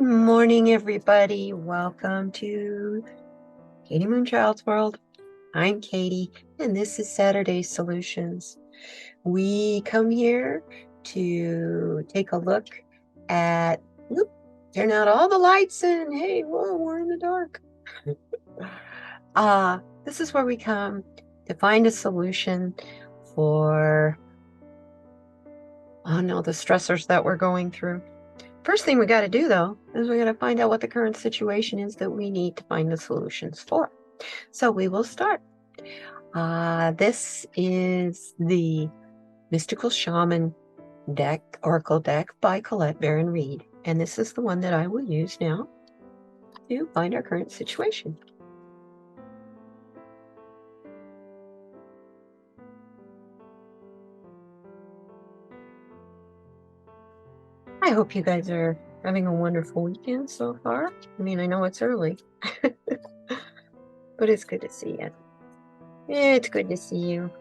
morning, everybody. Welcome to kdmoonchild's world. I'm Katie, and this is Saturday Solutions. We come here to take a look at, turn out all the lights and hey, whoa, we're in the dark. This is where we come to find a solution for, the stressors that we're going through. First thing we got to do, though, is we got to find out what the current situation is that we need to find the solutions for. So we will start. This is the Mystical Shaman deck, Oracle deck by Colette Baron Reed. And this is the one that I will use now to find our current situation. I hope you guys are having a wonderful weekend so far. I mean, I know it's early, but it's good to see you. It's good to see you.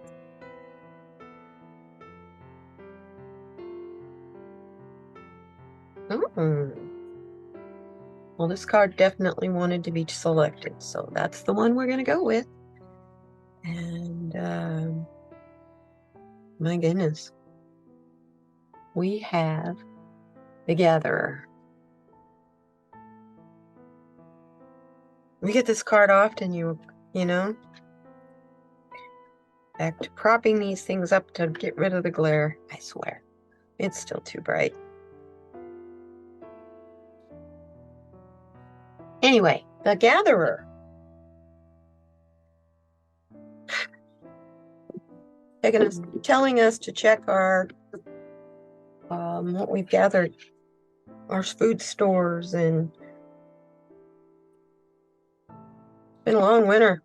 Well, this card definitely wanted to be selected, so that's the one we're going to go with. And my goodness, we have the Gatherer. We get this card often, you know. Back to propping these things up to get rid of the glare. I swear, it's still too bright. Anyway, the Gatherer. Telling us to check our what we've gathered, our food stores, and it's been a long winter,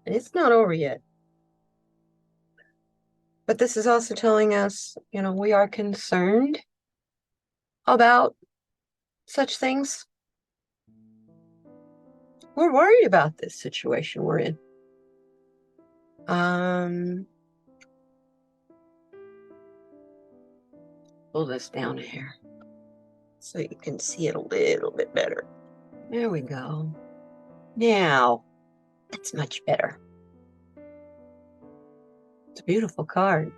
and it's not over yet. But this is also telling us, we are concerned about such things. We're worried about this situation we're in. Pull this down here so you can see it a little bit better. There we go. Now, that's much better. It's a beautiful card.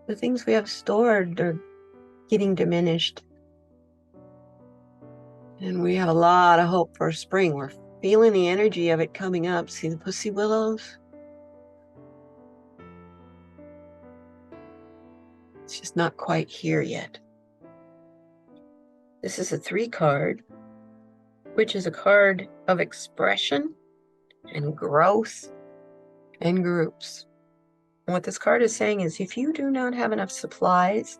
The things we have stored are getting diminished. And we have a lot of hope for spring. We're feeling the energy of it coming up. See the pussy willows? It's just not quite here yet. This is a 3 card, which is a card of expression and growth and groups. And what this card is saying is if you do not have enough supplies,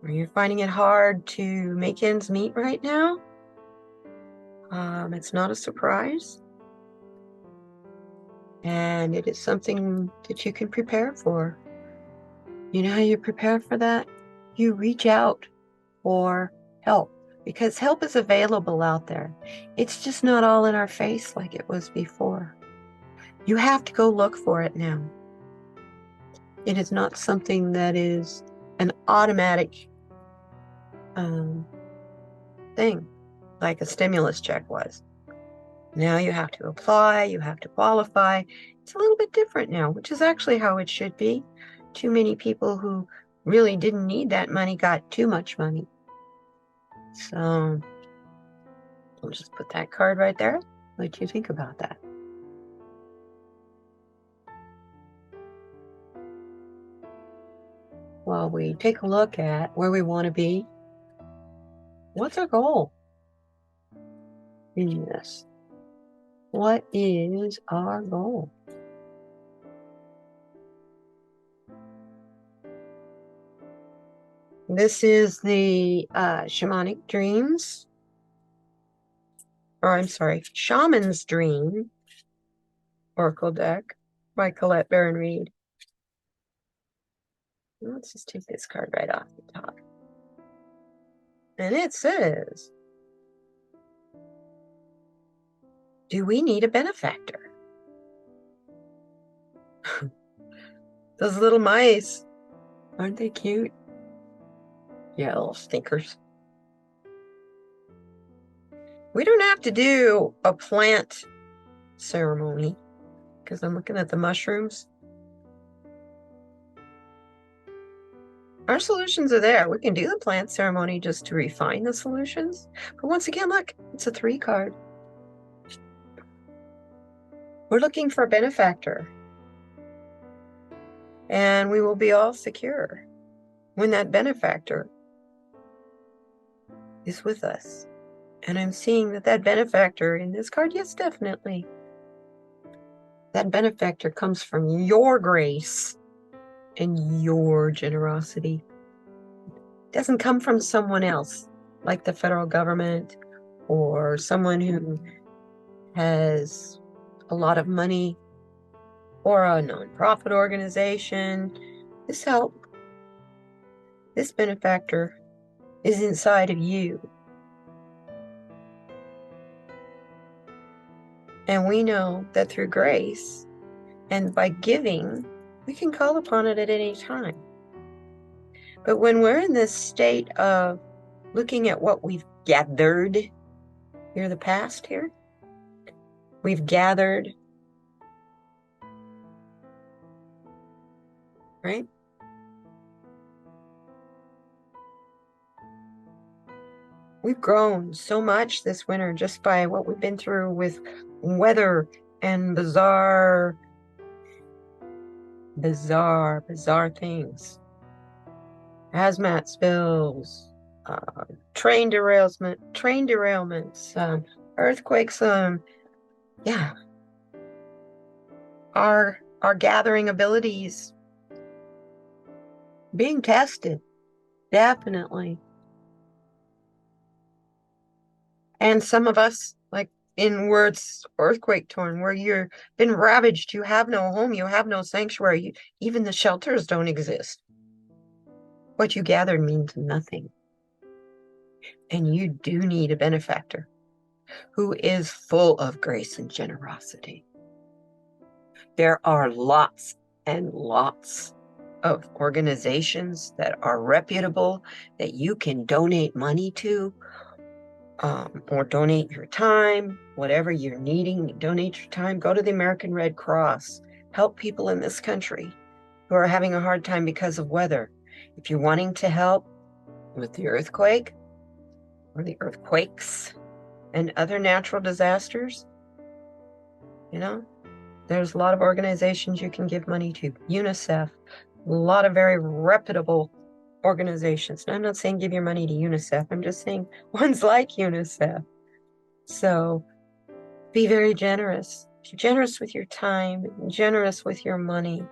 or you're finding it hard to make ends meet right now, it's not a surprise. And it is something that you can prepare for. You know how you prepare for that? You reach out for help, because help is available out there. It's just not all in our face like it was before. You have to go look for it now. It is not something that is an automatic thing like a stimulus check was. Now you have to apply, you have to qualify. It's a little bit different now, which is actually how it should be. Too many people who really didn't need that money got too much money. So I'll just put that card right there. Let you think about that. While we take a look at where we want to be, what's our goal in this? What is our goal? This is the Shamanic Dreams, or I'm sorry, Shaman's Dream Oracle deck by Colette Baron Reed. Let's just take this card right off the top. And it says, do we need a benefactor? Those little mice, aren't they cute? Yeah, little stinkers. We don't have to do a plant ceremony because I'm looking at the mushrooms. Our solutions are there. We can do the plant ceremony just to refine the solutions. But once again, look, it's a 3 card. We're looking for a benefactor. And we will be all secure when that benefactor is with us. And I'm seeing that benefactor in this card, yes, definitely. That benefactor comes from your grace and your generosity. It doesn't come from someone else, like the federal government or someone who has a lot of money or a nonprofit organization. This help, this benefactor is inside of you. And we know that through grace and by giving, we can call upon it at any time. But when we're in this state of looking at what we've gathered, hear the past here? We've gathered, right? We've grown so much this winter just by what we've been through with weather and bizarre things. Hazmat spills, train derailments, earthquakes, yeah. Our gathering abilities being tested, definitely. And some of us, like in words, earthquake torn, where you've been ravaged, you have no home, you have no sanctuary, even the shelters don't exist. What you gathered means nothing. And you do need a benefactor who is full of grace and generosity. There are lots and lots of organizations that are reputable that you can donate money to, or donate your time, whatever you're needing, donate your time. Go to the American Red Cross. Help people in this country who are having a hard time because of weather. If you're wanting to help with the earthquake or the earthquakes and other natural disasters, there's a lot of organizations you can give money to. UNICEF, a lot of very reputable organizations. Now, I'm not saying give your money to UNICEF. I'm just saying ones like UNICEF. So be very generous. Be generous with your time, generous with your money.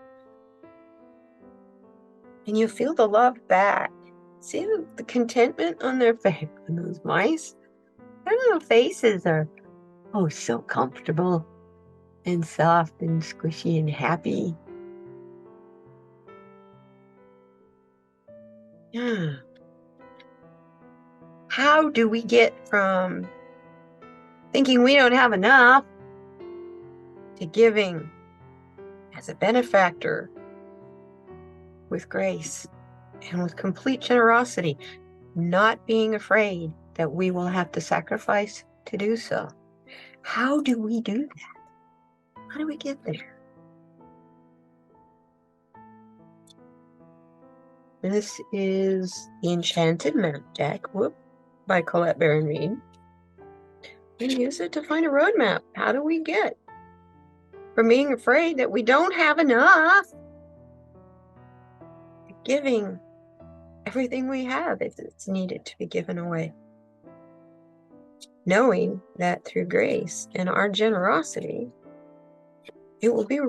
And you feel the love back. See the contentment on their face, on those mice? Their little faces are, oh, so comfortable and soft and squishy and happy. Yeah. How do we get from thinking we don't have enough to giving as a benefactor with grace and with complete generosity, not being afraid that we will have to sacrifice to do so? How do we do that? How do we get there? This is the Enchanted Map deck, by Colette Baron Reed. And use it to find a roadmap. How do we get from being afraid that we don't have enough to giving everything we have if it's needed to be given away? Knowing that through grace and our generosity, it will be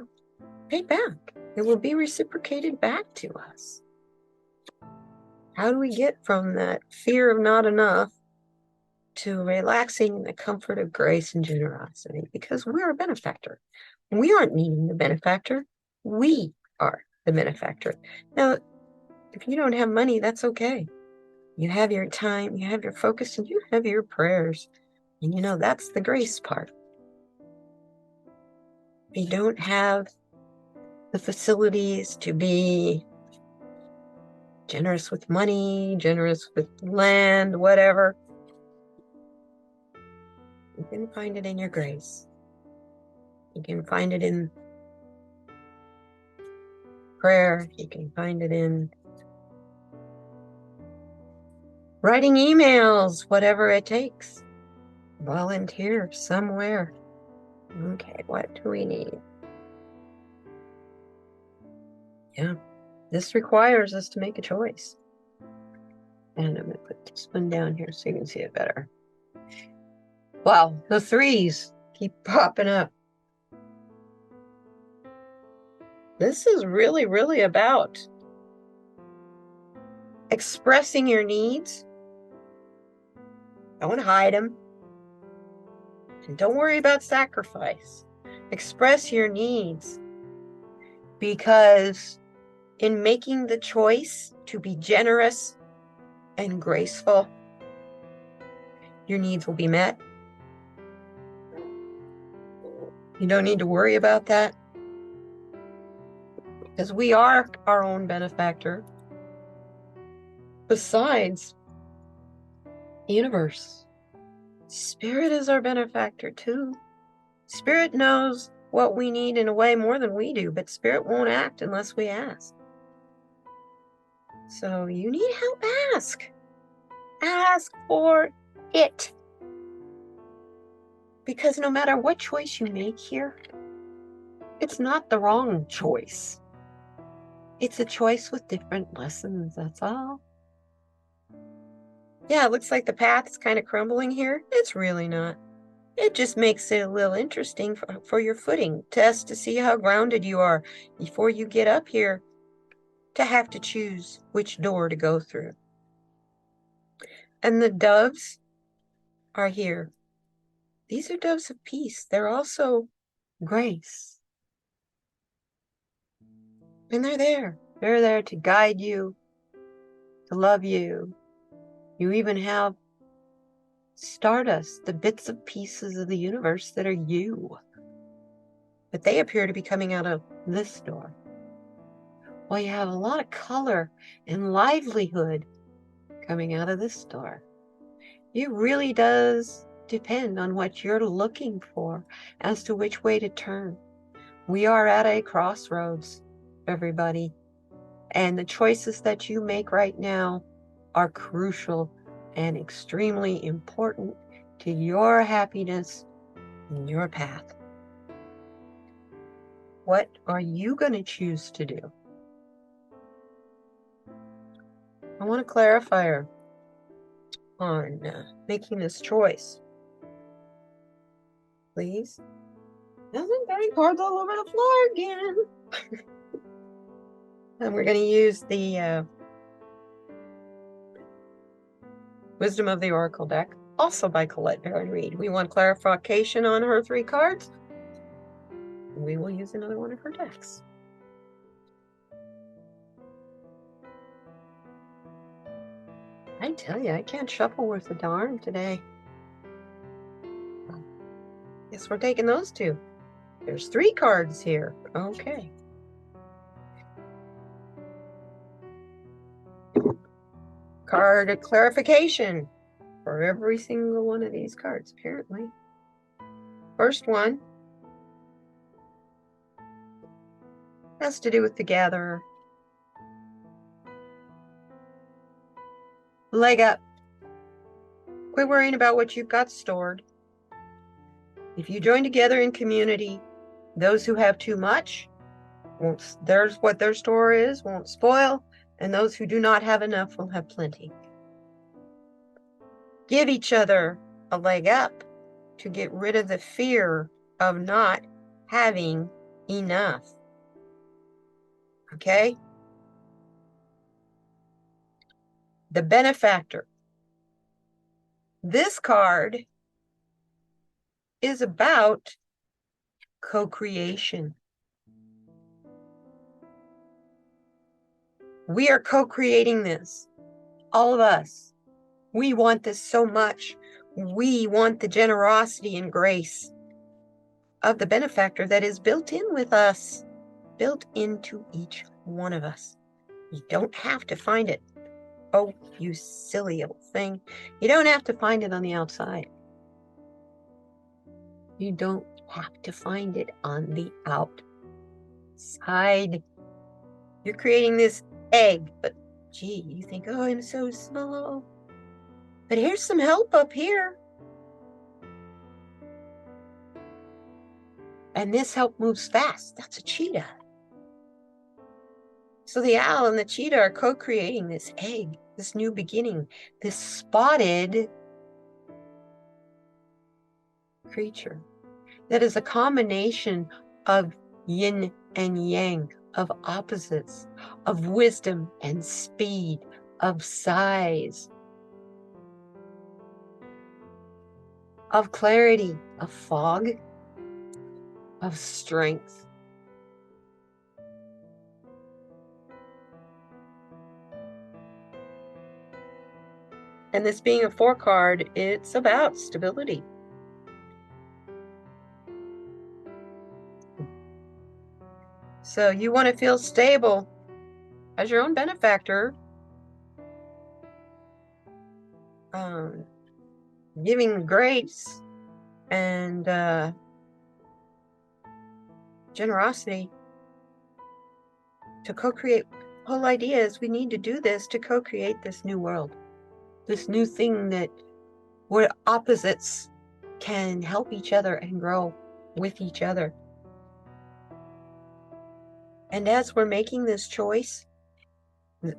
paid back. It will be reciprocated back to us. How do we get from that fear of not enough to relaxing in the comfort of grace and generosity? Because we're a benefactor. We aren't needing the benefactor. We are the benefactor. Now, if you don't have money, that's okay. You have your time, you have your focus, and you have your prayers. And that's the grace part. You don't have the facilities to be Generous with money, generous with land, whatever. You can find it in your grace. You can find it in prayer. You can find it in writing emails, whatever it takes. Volunteer somewhere. Okay, what do we need? Yeah, this requires us to make a choice. And I'm going to put this one down here so you can see it better. Wow, the threes keep popping up. This is really, really about expressing your needs. Don't hide them. And don't worry about sacrifice. Express your needs. Because in making the choice to be generous and graceful, your needs will be met. You don't need to worry about that. Because we are our own benefactor. Besides, the universe. Spirit is our benefactor too. Spirit knows what we need in a way more than we do, but Spirit won't act unless we ask. So you need help, ask. Ask for it. Because no matter what choice you make here, it's not the wrong choice. It's a choice with different lessons, that's all. Yeah, it looks like the path is kind of crumbling here. It's really not. It just makes it a little interesting for your footing test to see how grounded you are before you get up here to have to choose which door to go through. And the doves are here. These are doves of peace. They're also grace. And they're there. They're there to guide you, to love you. You even have stardust, the bits of pieces of the universe that are you. But they appear to be coming out of this door. Well, you have a lot of color and livelihood coming out of this door. It really does depend on what you're looking for as to which way to turn. We are at a crossroads, everybody. And the choices that you make right now are crucial and extremely important to your happiness and your path. What are you going to choose to do? I want a clarifier on making this choice. Please. Nothing, throwing cards all over the floor again. And we're going to use the Wisdom of the Oracle deck, also by Colette Baron Reed. We want clarification on her 3 cards. We will use another one of her decks. I tell you, I can't shuffle worth a darn today. Guess we're taking those 2. There's 3 cards here. Okay. Card clarification for every single one of these cards, apparently. First one has to do with the Gatherer. Leg up. Quit worrying about what you've got stored. If you join together in community, those who have too much, there's what their store is, won't spoil, and those who do not have enough will have plenty. Give each other a leg up to get rid of the fear of not having enough. Okay? The benefactor. This card is about co-creation. We are co-creating this. All of us. We want this so much. We want the generosity and grace of the benefactor that is built in with us, built into each one of us. You don't have to find it. Oh, you silly old thing. You don't have to find it on the outside. You don't have to find it on the outside. You're creating this egg, but gee, you think, oh, I'm so small. But here's some help up here. And this help moves fast. That's a cheetah. So the owl and the cheetah are co-creating this egg, this new beginning, this spotted creature that is a combination of yin and yang, of opposites, of wisdom and speed, of size, of clarity, of fog, of strength. And this being a 4 card, it's about stability. So you want to feel stable as your own benefactor, giving grace and generosity to co-create. The whole idea is we need to do this to co-create this new world, this new thing that where opposites can help each other and grow with each other. And as we're making this choice, the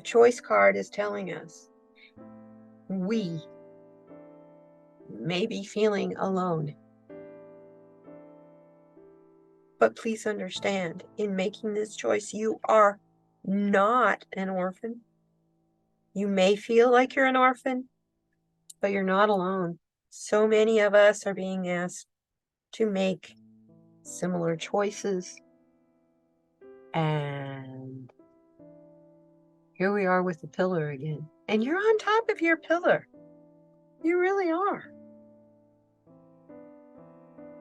choice card is telling us we may be feeling alone. But please understand, in making this choice, you are not an orphan. You may feel like you're an orphan, but you're not alone. So many of us are being asked to make similar choices. And here we are with the pillar again. And you're on top of your pillar. You really are.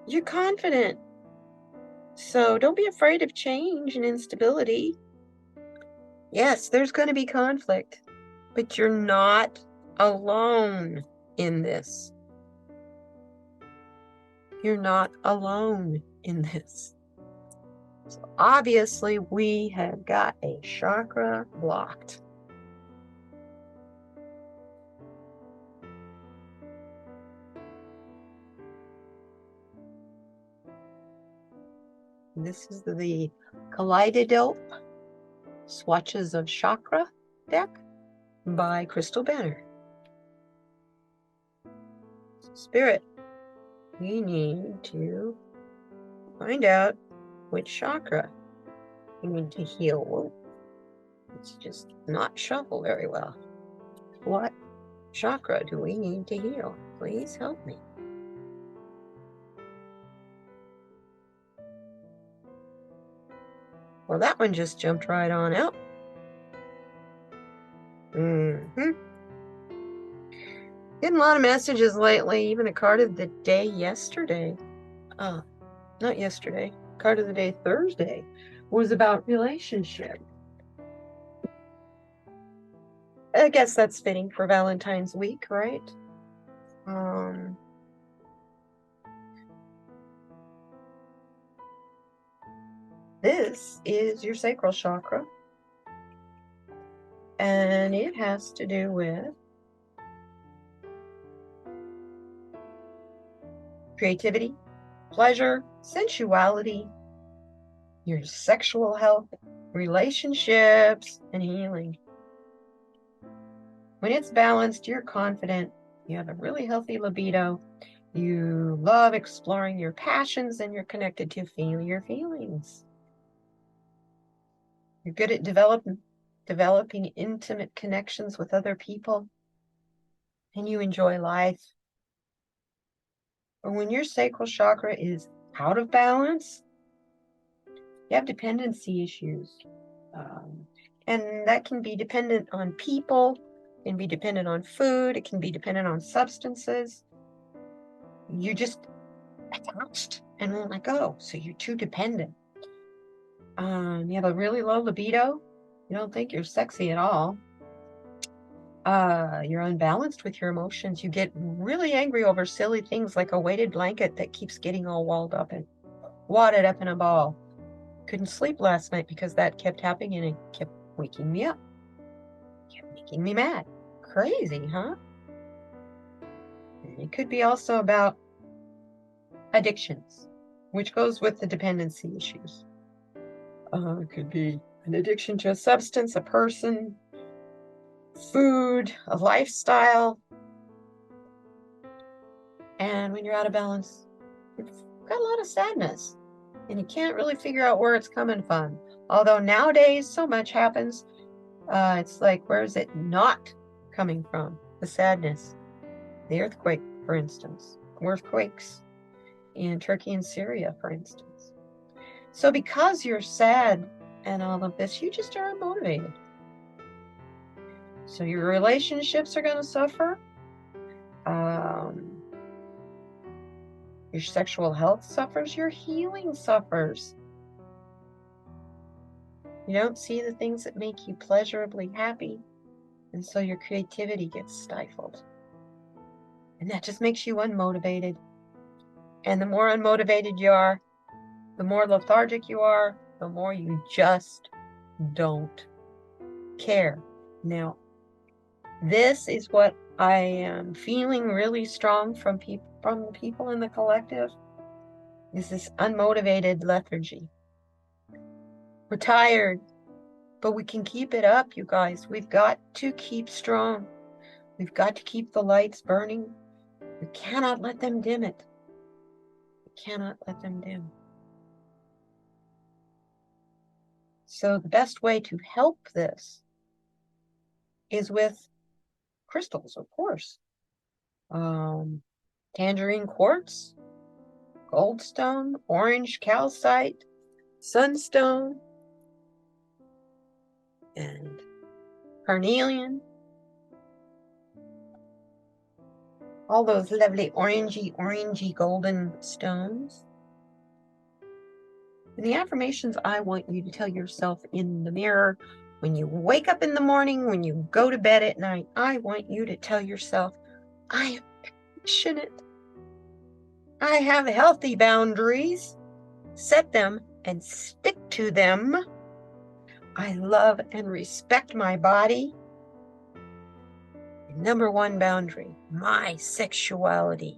You're confident. So don't be afraid of change and instability. Yes, there's going to be conflict, but you're not alone in this. You're not alone in this. So obviously we have got a chakra blocked. This is the Kaleidoscope Swatches of Chakra deck by Crystal Banner. Spirit, we need to find out which chakra you need to heal. Whoa. It's just not shuffle very well. What chakra do we need to heal? Please help me. Well, that one just jumped right on out. Getting a lot of messages lately, even a card of the day yesterday. Not yesterday. Card of the day Thursday was about relationship. I guess that's fitting for Valentine's week, right? This is your sacral chakra. And it has to do with creativity, pleasure, sensuality, your sexual health, relationships, and healing. When it's balanced, you're confident, you have a really healthy libido, you love exploring your passions, and you're connected to feel your feelings. You're good at developing intimate connections with other people, and you enjoy life. But when your sacral chakra is out of balance, you have dependency issues. And that can be dependent on people, it can be dependent on food, it can be dependent on substances. You're just attached and won't let go, so you're too dependent. You have a really low libido. You don't think you're sexy at all. You're unbalanced with your emotions. You get really angry over silly things like a weighted blanket that keeps getting all walled up and wadded up in a ball. Couldn't sleep last night because that kept happening and it kept waking me up. Kept making me mad. Crazy, huh? And it could be also about addictions, which goes with the dependency issues. It could be an addiction to a substance, a person, food, a lifestyle. And when you're out of balance, you've got a lot of sadness and you can't really figure out where it's coming from. Although nowadays so much happens, it's like, where is it not coming from? The sadness, the earthquake, for instance, earthquakes in Turkey and Syria, for instance. So because you're sad and all of this, you just are unmotivated. So your relationships are going to suffer. Your sexual health suffers. Your healing suffers. You don't see the things that make you pleasurably happy. And so your creativity gets stifled. And that just makes you unmotivated. And the more unmotivated you are, the more lethargic you are, the more you just don't care. Now, this is what I am feeling really strong from the people in the collective, is this unmotivated lethargy. We're tired, but we can keep it up, you guys. We've got to keep strong. We've got to keep the lights burning. We cannot let them dim it. We cannot let them dim. So the best way to help this is with crystals, of course. Tangerine quartz, goldstone, orange calcite, sunstone, and carnelian. All those lovely orangey golden stones. And the affirmations I want you to tell yourself in the mirror when you wake up in the morning, when you go to bed at night, I want you to tell yourself, I am passionate. I have healthy boundaries. Set them and stick to them. I love and respect my body. Number one boundary, my sexuality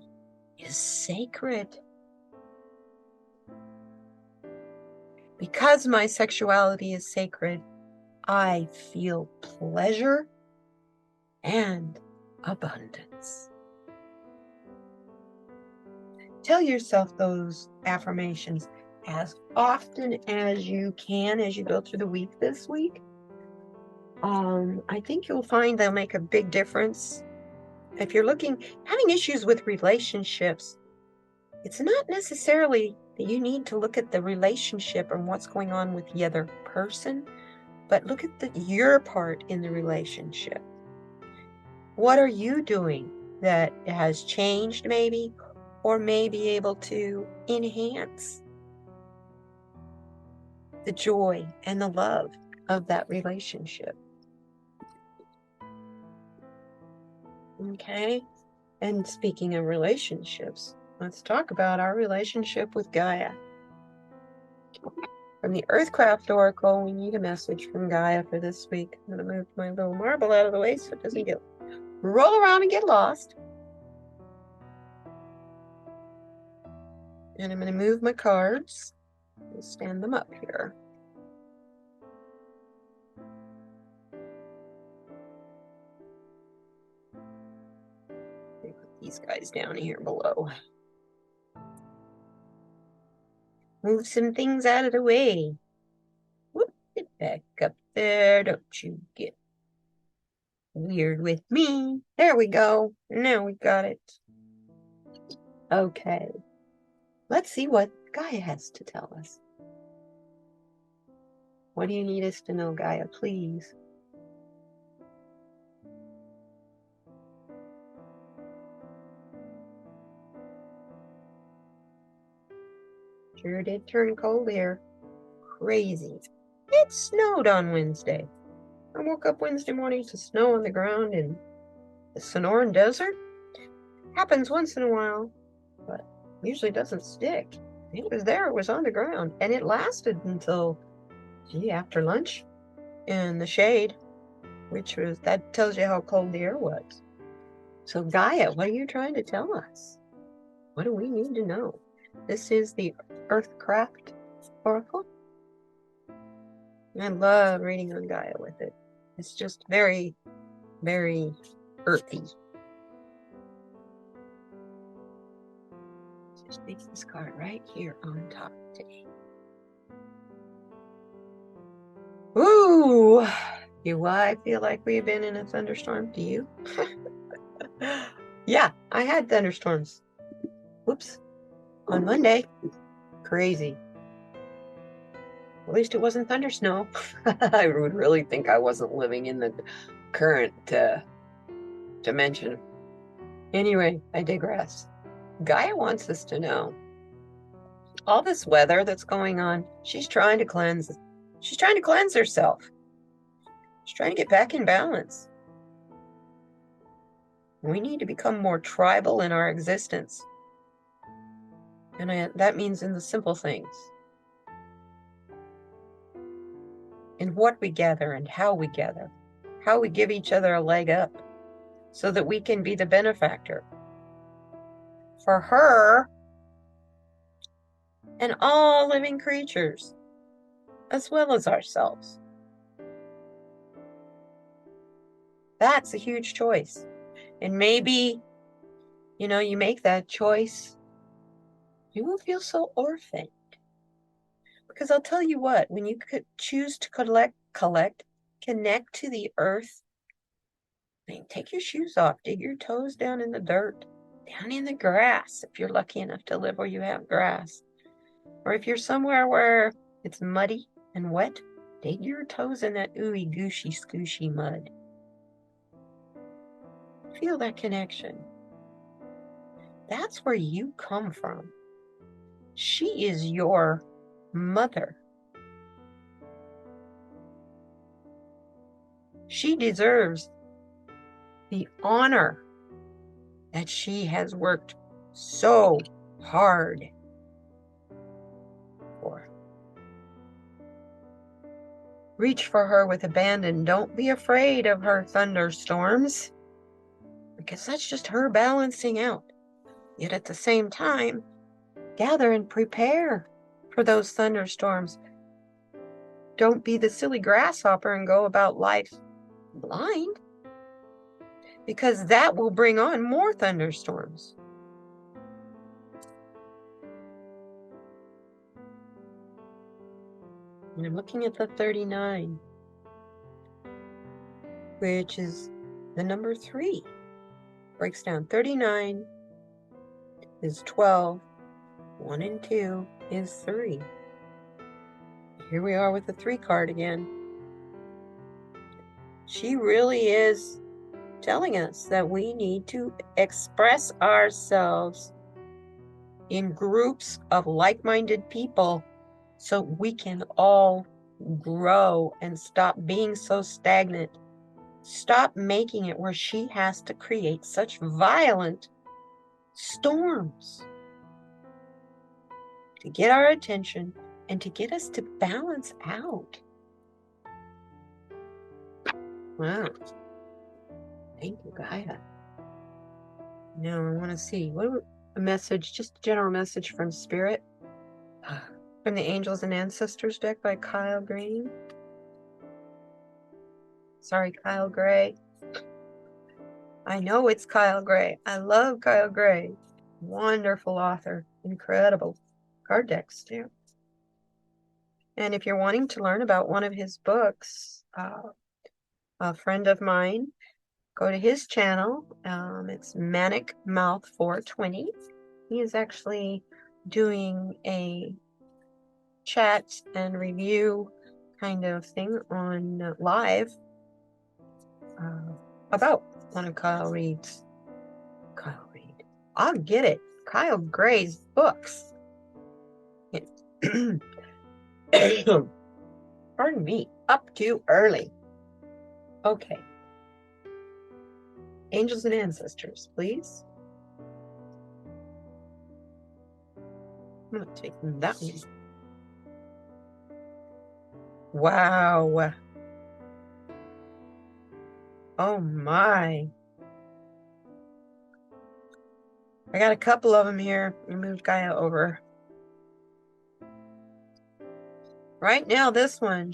is sacred. Because my sexuality is sacred, I feel pleasure and abundance. Tell yourself those affirmations as often as you can as you go through the week this week. I think you'll find they'll make a big difference. If you're having issues with relationships, it's not necessarily that you need to look at the relationship and what's going on with the other person, but look at your part in the relationship. What are you doing that has changed maybe, or may be able to enhance the joy and the love of that relationship? Okay, and speaking of relationships, let's talk about our relationship with Gaia. From the Earthcraft Oracle, we need a message from Gaia for this week. I'm going to move my little marble out of the way so it doesn't roll around and get lost. And I'm going to move my cards and stand them up here. Put these guys down here below. Move some things out of the way. Whoop, get back up there. Don't you get weird with me. There we go. Now we got it. Okay. Let's see what Gaia has to tell us. What do you need us to know, Gaia, please? Sure did turn cold here. crazy. It snowed on Wednesday. I woke up Wednesday morning to snow on the ground in the Sonoran Desert. Happens once in a while, but usually doesn't stick. It was there, it was on the ground, and it lasted until, after lunch in the shade, that tells you how cold the air was. So Gaia, what are you trying to tell us? What do we need to know? This is the Earthcraft Oracle. I love reading on Gaia with it. It's just very, very earthy. Just make this card right here on top today. Ooh, do I feel like we've been in a thunderstorm? Do you? Yeah, I had thunderstorms. Whoops. On Monday. Crazy. At least it wasn't thunder snow. I would really think I wasn't living in the current dimension. Anyway, I digress. Gaia wants us to know all this weather that's going on, she's trying to cleanse. She's trying to cleanse herself. She's trying to get back in balance. We need to become more tribal in our existence. And that means in the simple things. In what we gather and how we gather. How we give each other a leg up so that we can be the benefactor for her and all living creatures, as well as ourselves. That's a huge choice. And maybe, you make that choice, you won't feel so orphaned. Because I'll tell you what, when you could choose to connect to the earth, take your shoes off, dig your toes down in the dirt, down in the grass, if you're lucky enough to live where you have grass. Or if you're somewhere where it's muddy and wet, dig your toes in that ooey gooshy scooshy mud. Feel that connection. That's where you come from. She is your mother. She deserves the honor that she has worked so hard for. Reach for her with abandon. Don't be afraid of her thunderstorms, because that's just her balancing out. Yet at the same time, gather and prepare for those thunderstorms. Don't be the silly grasshopper and go about life blind, because that will bring on more thunderstorms. And I'm looking at the 39, which is the number 3. Breaks down. 39 is 12. 1 and 2 is 3. Here we are with the 3 card again. She really is telling us that we need to express ourselves in groups of like-minded people so we can all grow and stop being so stagnant. Stop making it where she has to create such violent storms to get our attention and to get us to balance out. Wow. Thank you, Gaia. Now I want to see a message, just a general message from Spirit, from the Angels and Ancestors deck by Kyle Green. Sorry, Kyle Gray. I know it's Kyle Gray. I love Kyle Gray. Wonderful author. Incredible card decks, too. And if you're wanting to learn about one of his books, a friend of mine, go to his channel. It's Manic Mouth 420. He is actually doing a chat and review kind of thing on live about one of Kyle Reed. I'll get it. Kyle Gray's books. Pardon me, up too early. Okay. Angels and ancestors, please. I'm going to take that one. Wow. Oh my. I got a couple of them here. I moved Gaia over. Right now, this one.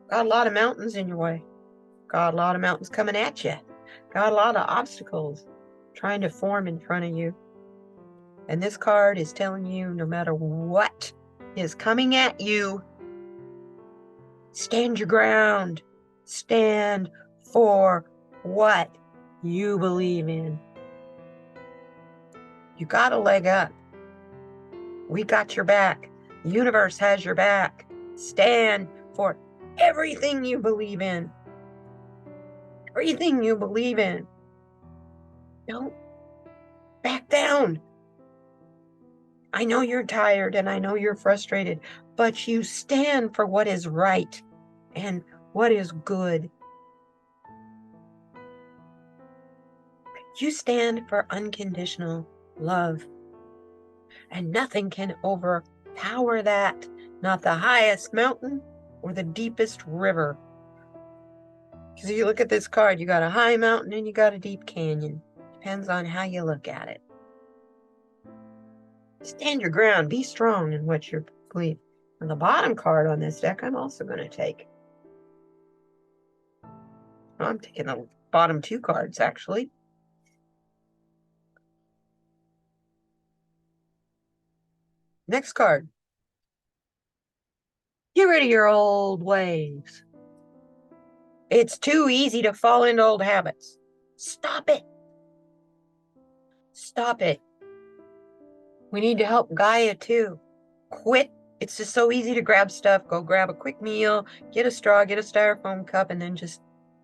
Got a lot of mountains in your way. Got a lot of mountains coming at you. Got a lot of obstacles trying to form in front of you. And this card is telling you no matter what is coming at you, stand your ground. Stand for what you believe in. You got a leg up. We got your back. The universe has your back. Stand for everything you believe in. Everything you believe in. Don't back down. I know you're tired and I know you're frustrated, but you stand for what is right and what is good. You stand for unconditional love. And nothing can overpower that. Not the highest mountain or the deepest river. Because if you look at this card, you got a high mountain and you got a deep canyon. Depends on how you look at it. Stand your ground. Be strong in what you believe. And the bottom card on this deck, I'm also going to take. I'm taking the bottom two cards, actually. Next card. Get rid of your old ways. It's too easy to fall into old habits. Stop it. Stop it. We need to help Gaia too. Quit. It's just so easy to grab stuff. Go grab a quick meal, get a straw, get a styrofoam cup, and then just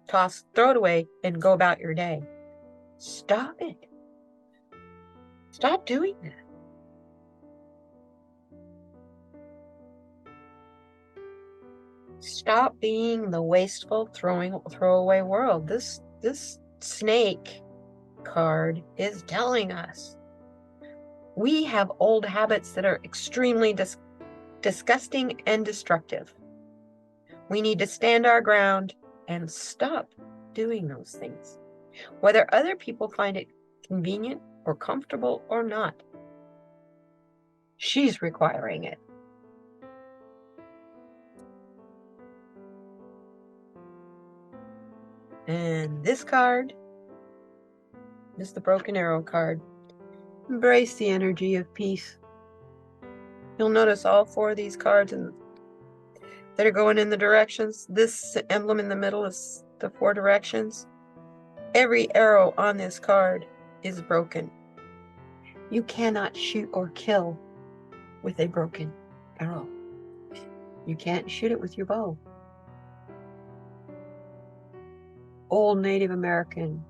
throw it away and go about your day. Stop it. Stop doing that. Stop being the wasteful, throwaway world. This snake card is telling us we have old habits that are extremely disgusting and destructive. We need to stand our ground and stop doing those things, whether other people find it convenient or comfortable or not. She's requiring it. And this card is the Broken Arrow card. Embrace the energy of peace. You'll notice all four of these cards that are going in the directions. This emblem in the middle is the four directions. Every arrow on this card is broken. You cannot shoot or kill with a broken arrow. You can't shoot it with your bow. Old Native American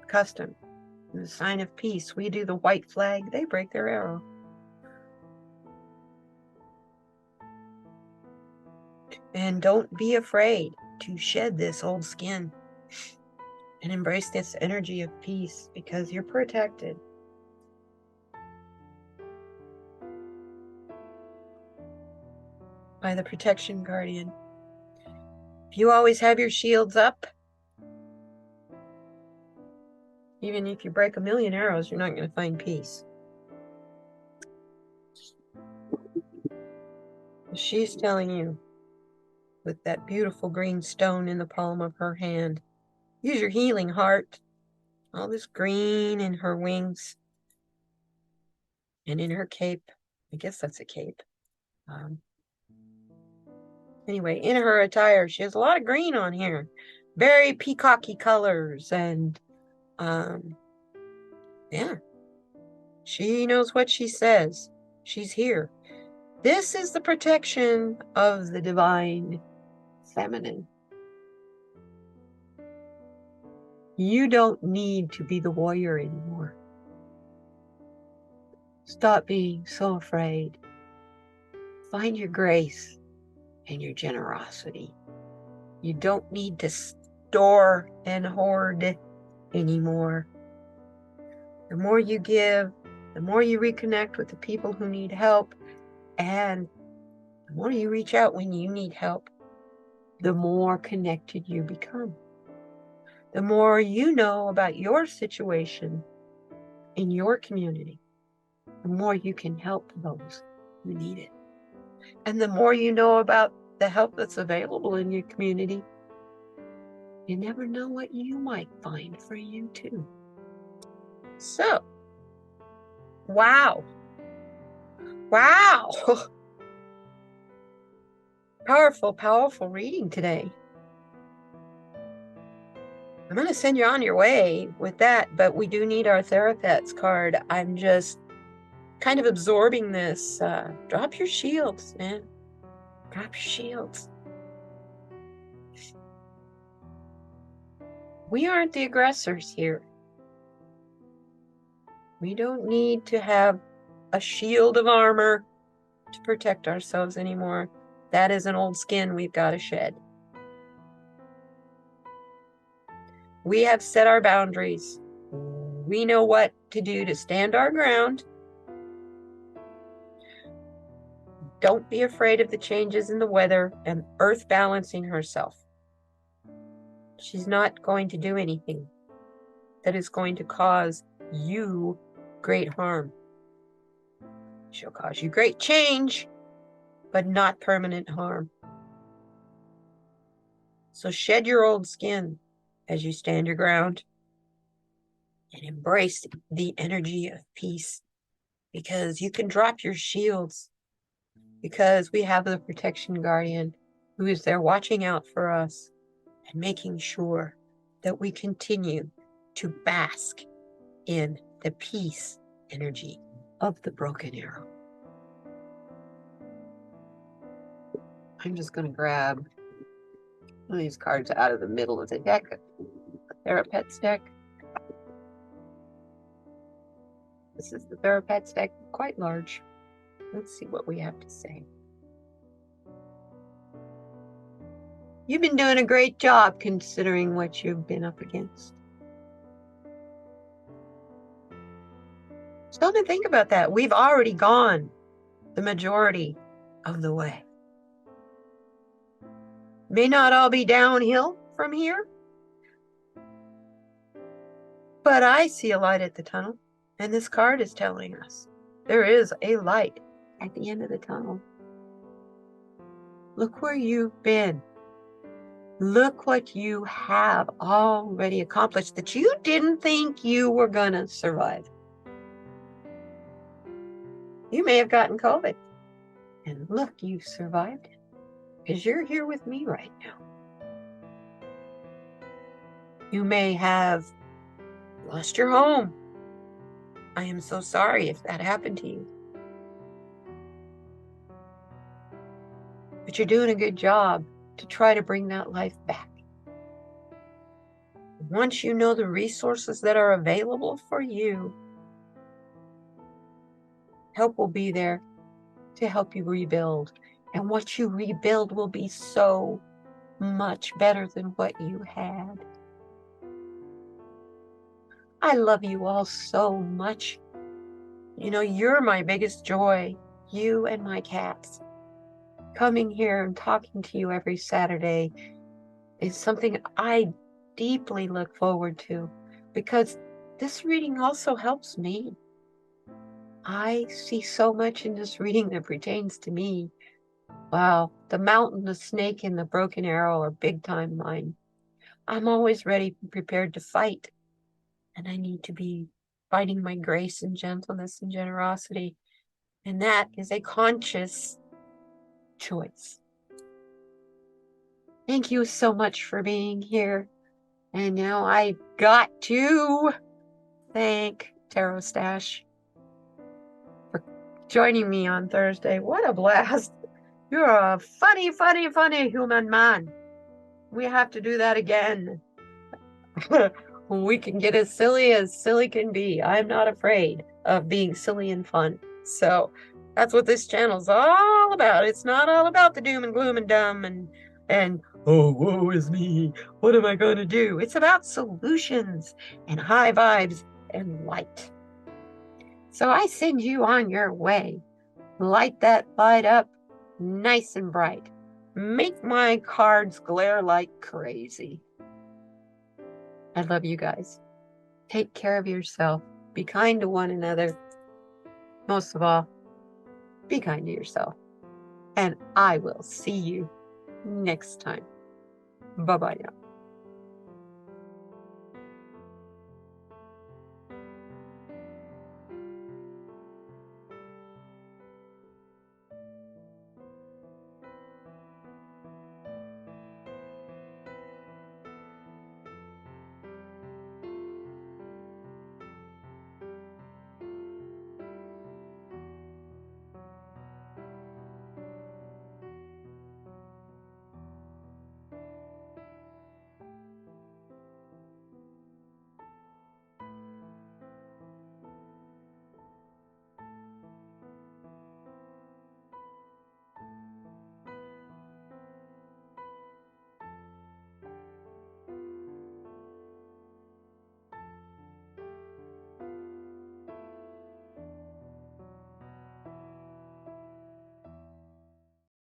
custom, the sign of peace. We do the white flag, they break their arrow. And don't be afraid to shed this old skin and embrace this energy of peace, because you're protected. By the protection guardian. If you always have your shields up, even if you break 1,000,000 arrows, you're not going to find peace. She's telling you, with that beautiful green stone in the palm of her hand, use your healing heart. All this green in her wings and in her cape. I guess that's a cape. Anyway, in her attire, she has a lot of green on here. Very peacocky colors. And yeah, she knows what she says. She's here. This is the protection of the divine feminine. You don't need to be the warrior anymore. Stop being so afraid. Find your grace and your generosity. You don't need to store and hoard anymore. The more you give, the more you reconnect with the people who need help, and the more you reach out when you need help, the more connected you become. The more you know about your situation in your community, the more you can help those who need it. And the more you know about the help that's available in your community, you never know what you might find for you too. So, wow. Powerful, powerful reading today. I'm going to send you on your way with that, but we do need our Therapets card. I'm just kind of absorbing this. Drop your shields, man. Drop your shields. We aren't the aggressors here. We don't need to have a shield of armor to protect ourselves anymore. That is an old skin we've got to shed. We have set our boundaries. We know what to do to stand our ground. Don't be afraid of the changes in the weather and Earth balancing herself. She's not going to do anything that is going to cause you great harm. She'll cause you great change, but not permanent harm. So shed your old skin as you stand your ground and embrace the energy of peace, because you can drop your shields, because we have the protection guardian who is there watching out for us and making sure that we continue to bask in the peace energy of the broken arrow. I'm just going to grab one of these cards out of the middle of the deck, the Therapets deck. This is the Therapets deck, quite large. Let's see what we have to say. You've been doing a great job considering what you've been up against. Stop and think about that. We've already gone the majority of the way. May not all be downhill from here, but I see a light at the tunnel, and this card is telling us there is a light at the end of the tunnel. Look where you've been. Look what you have already accomplished that you didn't think you were going to survive. You may have gotten COVID, and look, you survived it, because you're here with me right now. You may have lost your home. I am so sorry if that happened to you. But you're doing a good job to try to bring that life back. Once you know the resources that are available for you, help will be there to help you rebuild. And what you rebuild will be so much better than what you had. I love you all so much. You know, you're my biggest joy, you and my cats. Coming here and talking to you every Saturday is something I deeply look forward to, because this reading also helps me. I see so much in this reading that pertains to me. Wow, the mountain, the snake, and the broken arrow are big time mine. I'm always ready and prepared to fight, and I need to be finding my grace and gentleness and generosity, and that is a conscious choice. Thank you so much for being here. And now I've got to thank Tarot Stash for joining me on Thursday. What a blast. You're a funny, funny, funny human man. We have to do that again. We can get as silly can be. I'm not afraid of being silly and fun. So that's what this channel's all about. It's not all about the doom and gloom and dumb and oh, woe is me. What am I going to do? It's about solutions and high vibes and light. So I send you on your way. Light that light up nice and bright. Make my cards glare like crazy. I love you guys. Take care of yourself. Be kind to one another. Most of all, be kind to yourself. And I will see you next time. Bye-bye now.